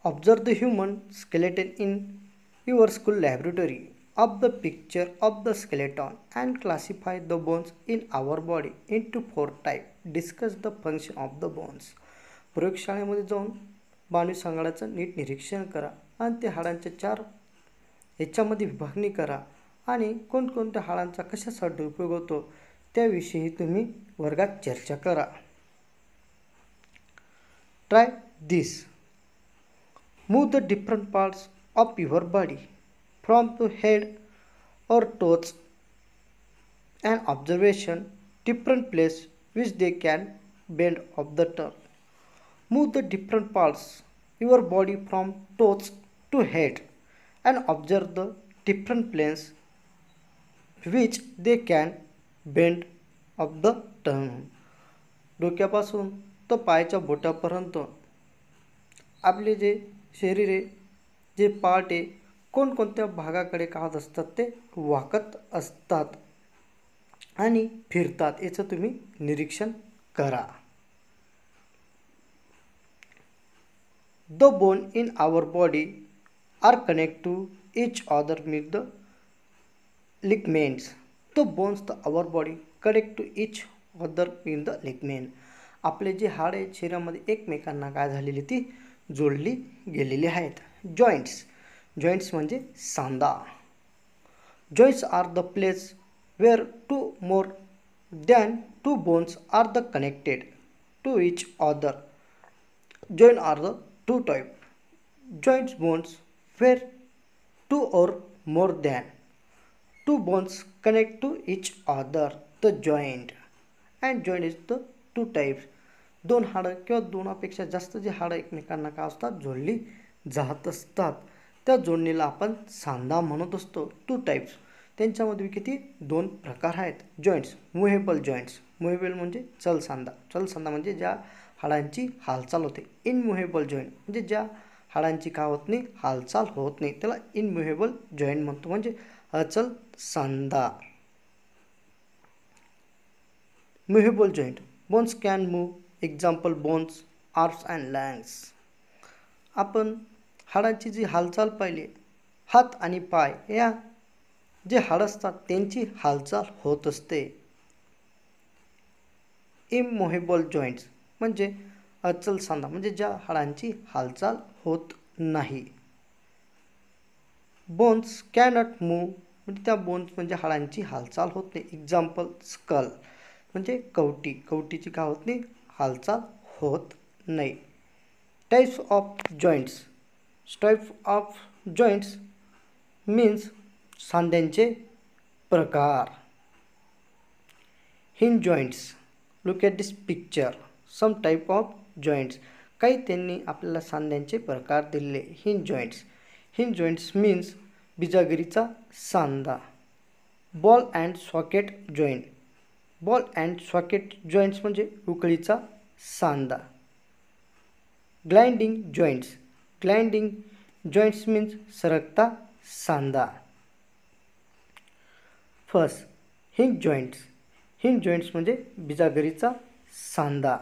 Observe the human skeleton in your school laboratory. Of the picture of the skeleton and classify the bones in our body into 4 types. Discuss the function of the bones. प्रयोगशाळेमध्ये जाऊन मानवी सांगाड्याचं नीट निरीक्षण करा आणि ते हाडांच्या 4 याच्यामध्ये विभागणी करा आणि कोणकोणत्या हाडांचा कशासाठी उपयोग होतो त्याविषयी तुम्ही वर्गात चर्चा करा. Try this. Move the different parts of your body from the head or toes and observation different place which they can bend of the turn. Move the different parts your body from toes to head and observe the different planes which they can bend of the turn. डोक्यापासून तो पायाच्या बोटापर्यंत आपले जे शरीर आहे जे part आहे कोणकोणत्या भागाकडे काढत असतात ते वाकत असतात आणि फिरतात याचं तुम्ही निरीक्षण करा. The bone in our body are connected to each other with the ligaments. The bones of our body connect to each other with the ligament. आपले जे हाड आहेत शरीरामध्ये एकमेकांना काय झालेली ती जोडली गेलेली आहेत. जॉइंट्स म्हणजे सांधा. Joints are the place where 2 more than 2 bones are the connected to each other. Joints are the 2 types. Joints bones where 2 or more than 2 bones connect to each other, the joint. And joint is the 2 types. 2 हाडं किंवा 2पेक्षा जास्त जे हाडं एकमेकांना काय असतात जोडली जात असतात त्या जोडणीला आपण सांधा म्हणत असतो. 2 टाइप्स. त्यांच्यामध्ये किती 2 प्रकार आहेत. Joints, movable joints. मुव्हेबल म्हणजे चलसांधा म्हणजे ज्या हाडांची हालचाल होते. इनमुव्हेबल जॉइंट म्हणजे ज्या हाडांची काय होत नाही हालचाल होत नाही त्याला इनमुव्हेबल जॉइंट म्हणतो म्हणजे अचल सांधा. Movable joint. Bones can move. Example bones, arms and legs. आपण हाडांची जी हालचाल पाहिली हात आणि पाय या जे हाड असतात त्यांची हालचाल होत असते. इममुव्हेबल जॉइंट्स म्हणजे अचल सांधा म्हणजे ज्या हाडांची हालचाल होत नाही. बोन्स कॅनॉट मूव्ह म्हणजे त्या बोन्स म्हणजे हाडांची हालचाल होत नाही. एक्झाम्पल स्कल म्हणजे कवटीची काय होत नाही हालचाल होत नाही. टाइप्स ऑफ जॉइंट्स मीन्स सांध्यांचे प्रकार. Hinge joints. Look at this picture. Some type of joints. काही त्यांनी आपल्याला सांध्यांचे प्रकार दिले. हिंज जॉइंट्स मीन्स बिजागरीचा सांधा. Ball and socket joint. Ball and socket joints म्हणजे उकळीचा सांधा. ग्लाइडिंग जॉइंट्स मीन्स सरकता सांधा. फर्स्ट हिंज जॉइंट्स म्हणजे बिजागरीचा सांधा.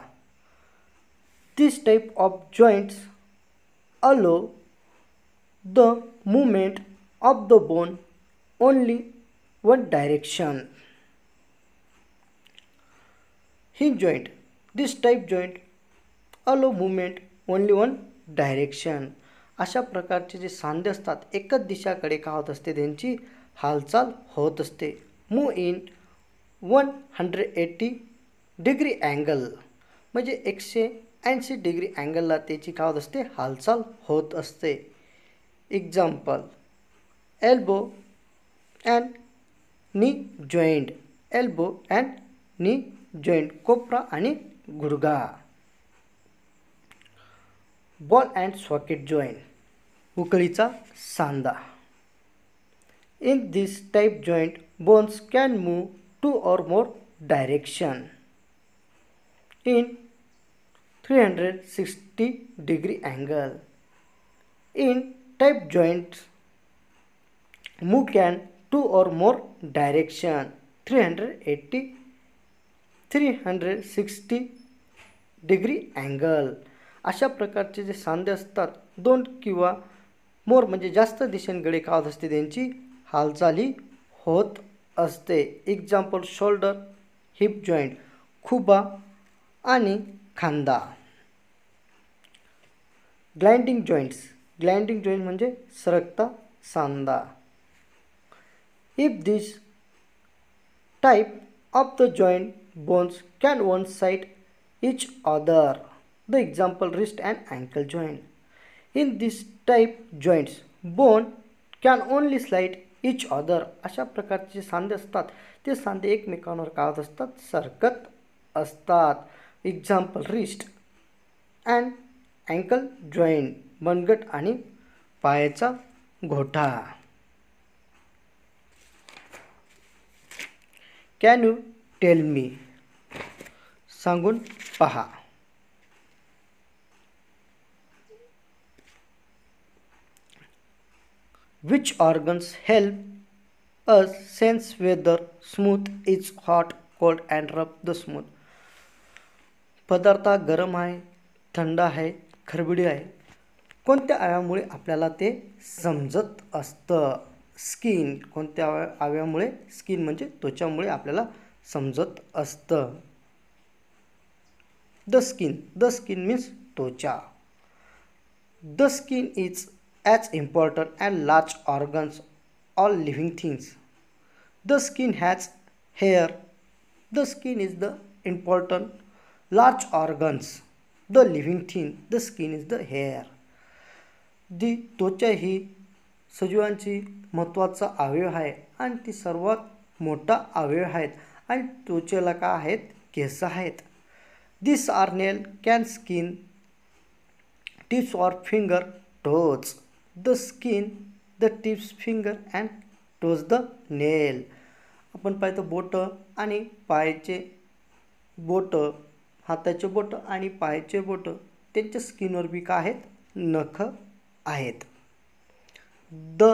This type of joints allow the movement of the bone only one direction. Hinge joint. This type joint allow movement only one direction. अशा प्रकारचे जे सांधे असतात एकच दिशाकडे का होत असते त्यांची हालचाल होत असते. मूव इन 180 डिग्री अँगल म्हणजे 180 डिग्री अँगलला त्याची काय होत असते हालचाल होत असते. Example elbow and knee joint. Elbow and knee joint कोपरा आणि गुडघा. बॉल अँड सॉकेट जॉइंट उकळीचा सांधा. In this type joint bones can move 2 or more direction in 360 degree angle. In type joints move can 2 or more direction 360 degree angle. अशा प्रकारचे जे सांधे असतात दोन किंवा मोर म्हणजे जास्त दिशेकडे का होत असते, त्यांची हालचाली होत असते. एक्झाम्पल शोल्डर, हिप जॉईंट, खुबा आणि खांदा. ग्लाइडिंग जॉईंट्स, ग्लाइडिंग जॉईंट म्हणजे सरकता सांधा. If this type of the joint bones can one side each other. The example wrist and ankle joint. In this type joints bone can only slide each other. अशा प्रकारचे जे सांधे असतात ते सांधे एकमेकांवर का होत असतात, सरकत असतात. Example wrist and ankle joint, मनगट आणि पायाचा घोटा. कॅन यू टेल मी, सांगून पहा. Which organs help us sense whether smooth is hot cold and rub the smooth. पदार्थ गरम आहे, थंड आहे, खरबडी आहे, कोणत्या अवयवामुळे आपल्याला ते समजत असतं. स्किन, कोणत्या अवयवामुळे, स्किन म्हणजे त्वचामुळे आपल्याला समजत असतं. The skin, the skin means त्वचा. The skin is as important and large organs all living things. The skin has hair. The skin is the important large organs the living thing. The skin is the hair. दी त्वचा ही सजीवांची महत्त्वाचा अवयव आहे आणि ती सर्वात मोठा अवयव आहेत आणि त्वचेला का आहेत, केस आहेत. This are nail, can, skin, tips or finger, toes. The skin, the tips, finger and toes the nail. आपण पाहतो बोटं आणि पायाचे बोटं, हाताचे बोटं आणि पायाचे बोटं, त्यांच्या स्किनवर बी का आहेत, नख आहेत. The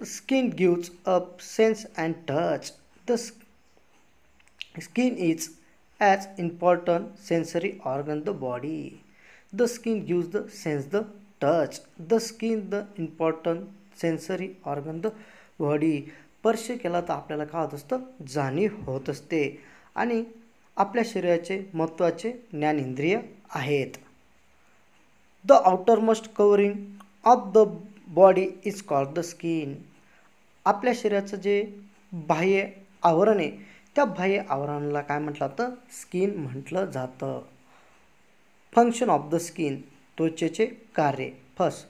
skin gives up sense and touch. The skin is as important sensory organ the body. The skin gives the sense the touch. The skin the important sensory organ the body. स्पर्श केला तर आपल्याला काय होत असतं, जाणीव होत असते आणि आपल्या शरीराचे महत्त्वाचे ज्ञानेंद्रिय आहेत. The outermost covering of the body is called the skin. आपल्या शरीराचं जे बाह्य आवरण आहे त्या बाह्य आवरणाला काय म्हटलं जातं, स्किन म्हटलं जातं. फंक्शन ऑफ द स्किन, त्वचेचे कार्य. First,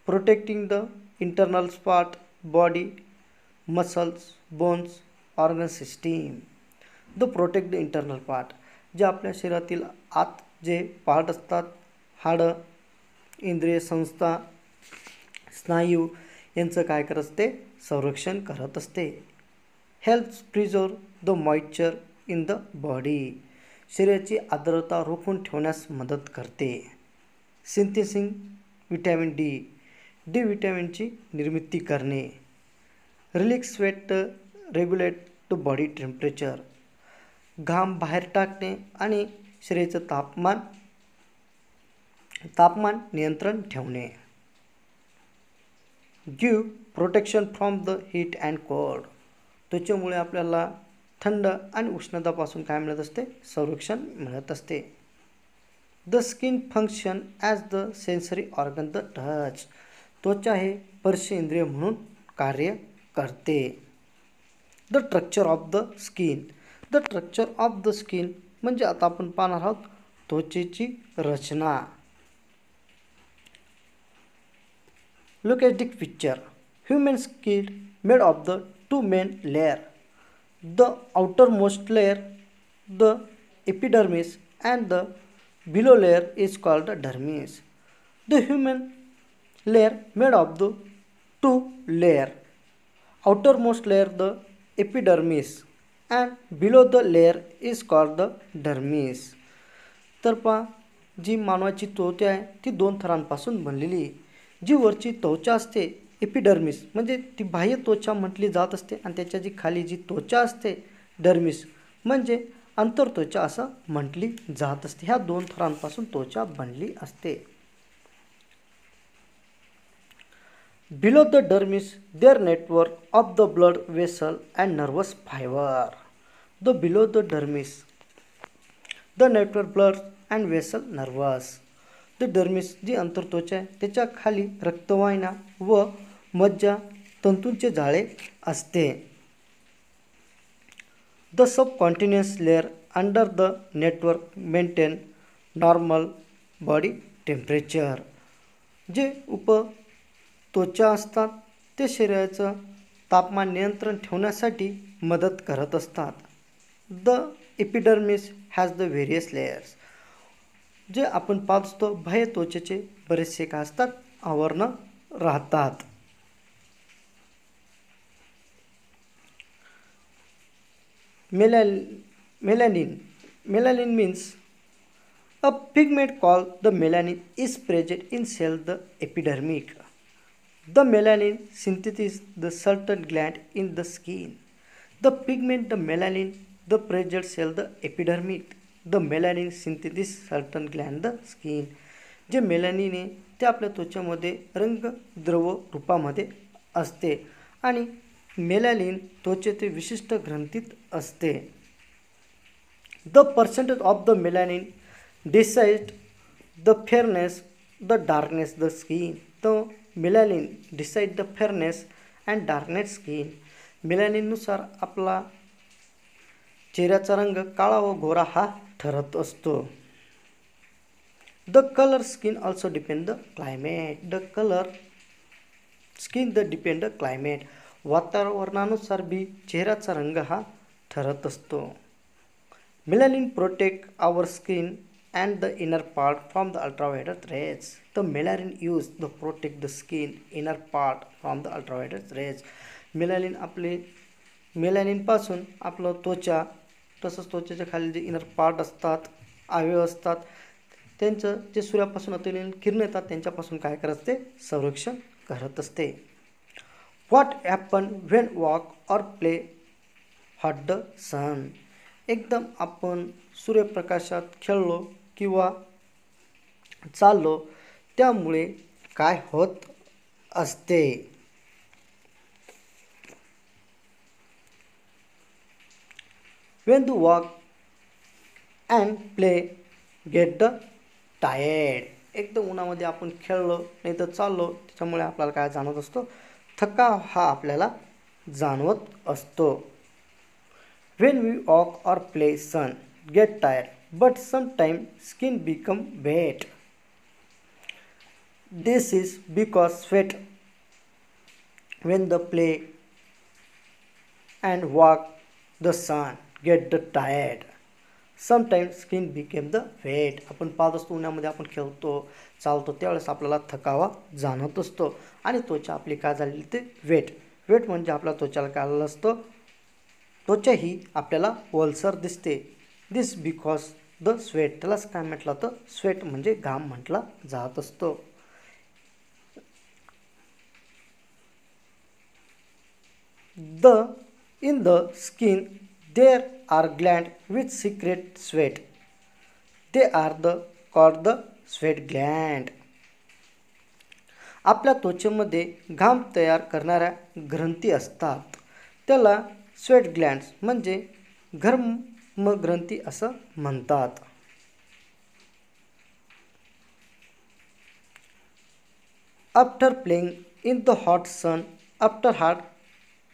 protecting the internal part, body, muscles, bones, organ system. The protect the internal part, जे आपल्या शरीरातील आत जे पार्ट असतात, हाडं, इंद्रिय संस्था, स्नायू यांचं काय करत असते, संरक्षण करत असते. Helps preserve the moisture in the body, शरीराची आर्द्रता रोखून ठेवण्यास मदत करते. सिंथेसिंग विटॅमिन डी, डी विटॅमिनची निर्मिती करणे. Releases sweat, regulate the body temperature, घाम बाहेर टाकणे आणि शरीराचं तापमान नियंत्रण ठेवणे. Give protection from the heat and cold, त्वचेमुळे आपल्याला थंड आणि उष्णतापासून काय मिळत असते, संरक्षण मिळत असते. The skin function as the sensory organ the touch, त्वचा हे स्पर्श इंद्रिय म्हणून कार्य करते. The structure of the skin, the structure of the skin म्हणजे आता आपण पाहणार आहोत त्वचेची रचना. Look at the picture. Human skin made of the two main layers. The outermost layer, the epidermis, and the below layer is called the dermis. The human layer made of the two layers. Outermost layer the epidermis and below the layer is called the dermis. तर पहा, जी मानवाची त्वचा आहे ती दोन थरांपासून बनलेली आहे. जी वरची त्वचा असते एपिडर्मिस म्हणजे ती बाह्य त्वचा म्हटली जात असते आणि त्याच्या जी खाली जी त्वचा असते डर्मिस म्हणजे अंतरत्वचा असं म्हटली जात असते. ह्या दोन थरांपासून त्वचा बनली असते. Below the dermis, there network of the blood vessel and nervous fiber. The below the dermis, the network blood and vessel nervous. The dermis जी अंतरत्वचा आहे त्याच्या खाली रक्तवाहिन्या व मज्जा तंतूंचे जाळे असते. The subcutaneous layer under the network maintain normal body temperature. जे त्वचा असतात ते शरीराचं तापमान नियंत्रण ठेवण्यासाठी मदत करत असतात. The epidermis has the various layers. जे आपण पाहतो बाह्य त्वचेचे बरेचसे काय असतात आवरण राहतात. Melanin means a pigment called the melanin is present in cell the epidermic. The melanin synthesis the certain gland in the skin. The pigment the melanin the present cell the epidermic. The melanin synthesis certain gland the skin. जे melanin आहे ते आपल्या त्वचेमध्ये रंगद्रव रूपामध्ये असते आणि melanin त्वचेतील विशिष्ट ग्रंथीत असते. The percentage of the melanin decide the fairness the darkness the skin. The melanin decide the fairness and darkness skin. मेलॅनिननुसार आपला चेहऱ्याचा रंग काळा व गोरा हा ठरत असतो. The colour skin also depend the climate. The colour skin the depend the climate. वातावरणानुसार बी चेहऱ्याचा रंग हा ठरत असतो. Melanin protect our skin and the inner part from the ultraviolet rays. The melanin used to protect the skin inner part from the ultraviolet rays. Melanin पासून आपलं त्वचा तसंच त्वचेच्या खाली जे इनर पार्ट असतात अवयव असतात त्यांचं जे सूर्यापासून अतिनील किरण येतात त्यांच्यापासून काय करत असते संरक्षण करत असते. What happen when walk or play hot the sun. एकदम आपण सूर्यप्रकाशात खेळलो किंवा चाललो त्यामुळे काय होत असते. when the walk and play get the tired. एकदम उन्हामध्ये आपण खेळलो नाही तर चाललो त्याच्यामुळे आपल्याला काय जाणवत असतो थकाव हा आपल्याला जाणवत असतो. when we walk or play sun get tired but sometimes skin become wet. This is because sweat when the play and walk the sun get the tired. Sometimes skin became the wet. आपण पाहत असतो उन्हामध्ये आपण खेळतो चालतो त्यावेळेस आपल्याला थकावा जाणवत असतो आणि त्वचा आपली काय झालेली ते वेट. वेट म्हणजे आपल्या त्वचाला काय झालेलं असतं त्वचा ही आपल्याला ओलसर दिसते. दिस बिकॉज द स्वेट. त्यालाच काय म्हटलं तर स्वेट म्हणजे घाम म्हटला जात असतो. in the skin there are glands which secrete sweat. They are called the sweat gland. आपल्या त्वचेमध्ये घाम तयार करणाऱ्या ग्रंथी असतात त्याला स्वेट ग्लँड्स म्हणजे घर्म ग्रंथी असं म्हणतात. After playing in the hot sun after hard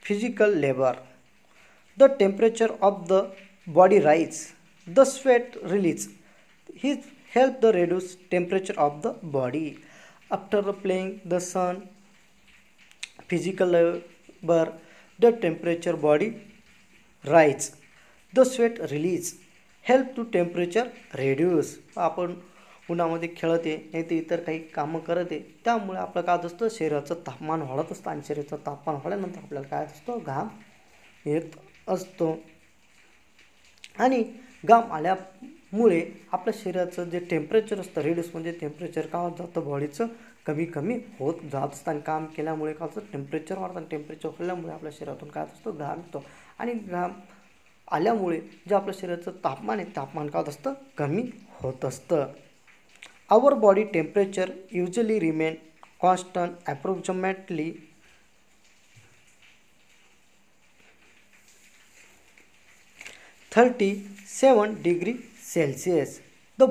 physical labor the temperature of the body rise. The sweat release it help the reduce temperature of the body. After playing the sun physical labor the temperature body rise. The sweat release help to temperature reduce. आपण उन्हामध्ये खेळते नाही तर इतर काही कामं करते त्यामुळे आपलं काय असतं शरीराचं तापमान वाढत असतं आणि शरीराचं तापमान वाढल्यानंतर आपल्याला काय असतो घाम येत असतो आणि घाम आल्यामुळे आपल्या शरीराचं जे टेम्परेचर असतं रेड्यूस म्हणजे टेम्परेचर काय होत जातं बॉडीचं कमी कमी होत जात असतं आणि काम केल्यामुळे काय होतं टेम्परेचर वाढतं आणि टेम्परेचर वाढल्यामुळे आपल्या शरीरातून काय असतो घाम येतो आणि घाम आल्यामुळे जे आपल्या शरीराचं तापमान आहे तापमान काय होत असतं कमी होत असतं. Our body temperature usually remain constant approximately 37 degree Celsius. The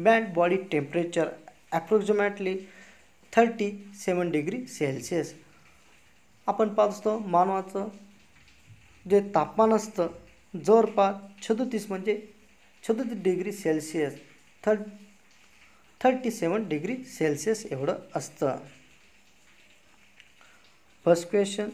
man body temperature approximately 37 degree Celsius. आपण पाहत असतो मानवाचं जे तापमान असतं जवळपास 37 डिग्री सेल्सिअस 37 डिग्री सेल्सिअस एवढं असतं. First question,